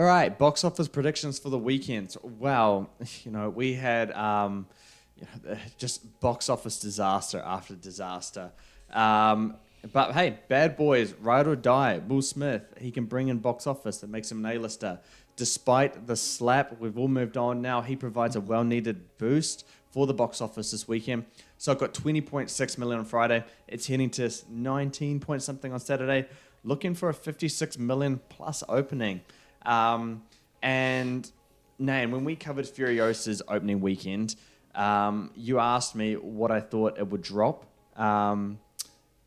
All right, box office predictions for the weekend. Wow, we had just box office disaster after disaster. But hey, Bad Boys, Ride or Die, Will Smith, he can bring in box office that makes him an A-lister. Despite the slap, we've all moved on now. He provides a well-needed boost for the box office this weekend. So I've got 20.6 million on Friday. It's heading to 19 point something on Saturday. Looking for a 56 million plus opening. And Nan, when we covered Furiosa's opening weekend, you asked me what I thought it would drop. What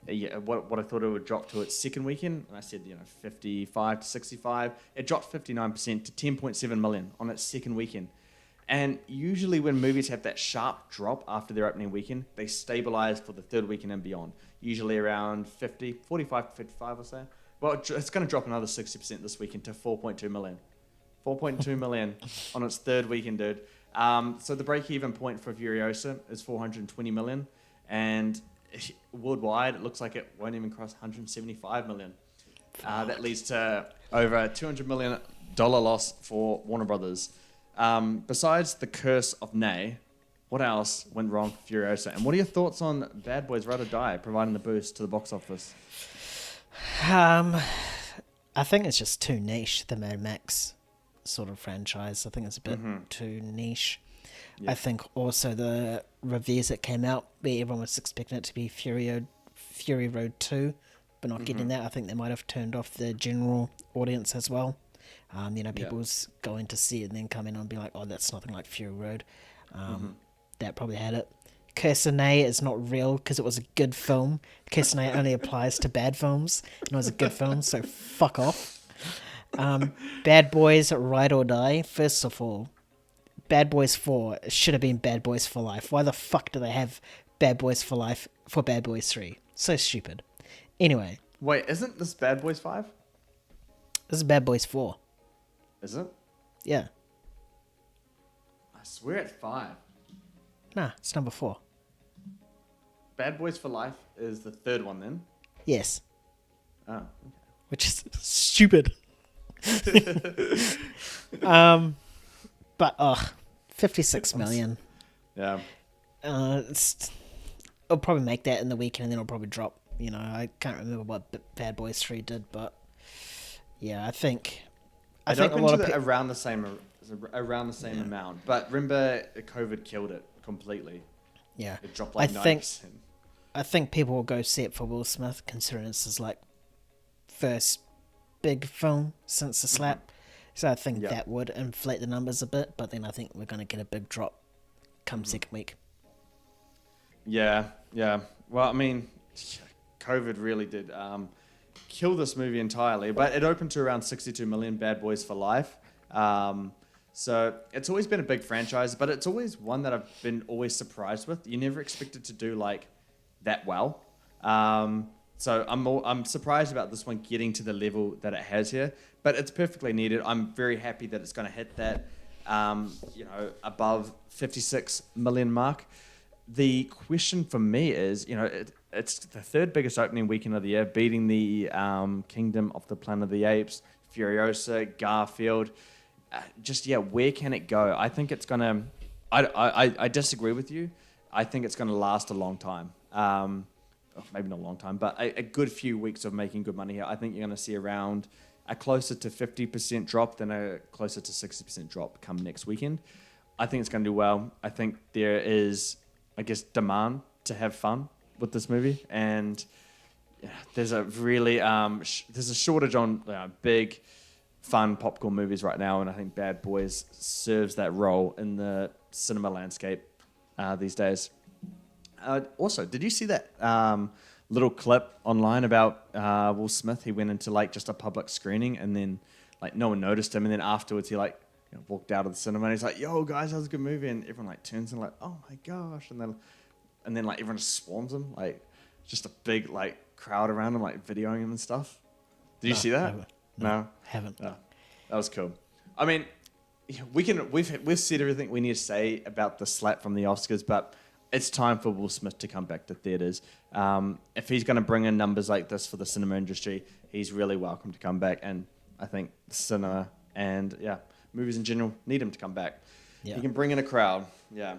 I thought it would drop to its second weekend, and I said 55 to 65. It dropped 59% to 10.7 million on its second weekend. And usually when movies have that sharp drop after their opening weekend, they stabilize for the third weekend and beyond. Usually around 45 to 55 or so. Well, it's going to drop another 60% this weekend to 4.2 million. 4.2 million on its third weekend, dude. So the break-even point for Furiosa is 420 million. And worldwide, it looks like it won't even cross 175 million. That leads to over a $200 million loss for Warner Brothers. Besides the curse of Nay, what else went wrong for Furiosa? And what are your thoughts on Bad Boys Ride or Die providing the boost to the box office? I think it's just too niche, the Mad Max sort of franchise. I think it's a bit too niche. Yeah. I think also the reviews that came out, where everyone was expecting it to be Fury Road 2, but not getting that. I think they might have turned off the general audience as well. People's going to see it and then come in and be like, oh, that's nothing like Fury Road. That probably had it. Curse of Nay is not real because it was a good film. Curse of Nay only applies to bad films, and it was a good film, so fuck off. Bad Boys Ride or Die. First of all, Bad Boys 4 should have been Bad Boys for Life. Why the fuck do they have Bad Boys for Life for Bad Boys 3? So stupid. Anyway. Wait, isn't this Bad Boys 5? This is Bad Boys 4. Is it? Yeah. I swear it's 5. Nah, it's number 4. Bad Boys for Life is the third one then? Yes. Oh, okay. Which is stupid. But 56 million. Yeah. It'll probably make that in the weekend and then it'll probably drop. I can't remember what Bad Boys 3 did, but yeah, I think a lot of around the same amount. But remember, COVID killed it completely. Yeah. It dropped like 90%. I think people will go see it for Will Smith, considering this is like first big film since the slap. So I think that would inflate the numbers a bit, but then I think we're going to get a big drop come second week. Yeah. Well, I mean, COVID really did kill this movie entirely, but it opened to around 62 million, Bad Boys for Life. So it's always been a big franchise, but it's always one that I've been always surprised with. You never expect it to do like that well. So I'm surprised about this one getting to the level that it has here, but it's perfectly needed. I'm very happy that it's going to hit that, above 56 million mark. The question for me is, it's the third biggest opening weekend of the year, beating the Kingdom of the Planet of the Apes, Furiosa, Garfield. Where can it go? I think it's going to... I disagree with you. I think it's going to last a long time. Maybe not a long time, but a good few weeks of making good money here. I think you're going to see around a closer to 50% drop than a closer to 60% drop come next weekend. I think it's going to do well. I think there is, demand to have fun with this movie, and there's a really there's a shortage on big, fun popcorn movies right now, and I think Bad Boys serves that role in the cinema landscape these days. Also, did you see that little clip online about Will Smith? He went into just a public screening, and then no one noticed him, and then afterwards he walked out of the cinema and he's like, "Yo guys, that was a good movie," and everyone turns and "Oh my gosh," and then everyone just swarms him, just a big crowd around him, videoing him and stuff. Did you see that? No, haven't. No. That was cool. I mean, we've said everything we need to say about the slap from the Oscars, but it's time for Will Smith to come back to theaters. If he's going to bring in numbers like this for the cinema industry, he's really welcome to come back. And I think cinema And yeah, movies in general need him to come back. Yeah. He can bring in a crowd. Yeah.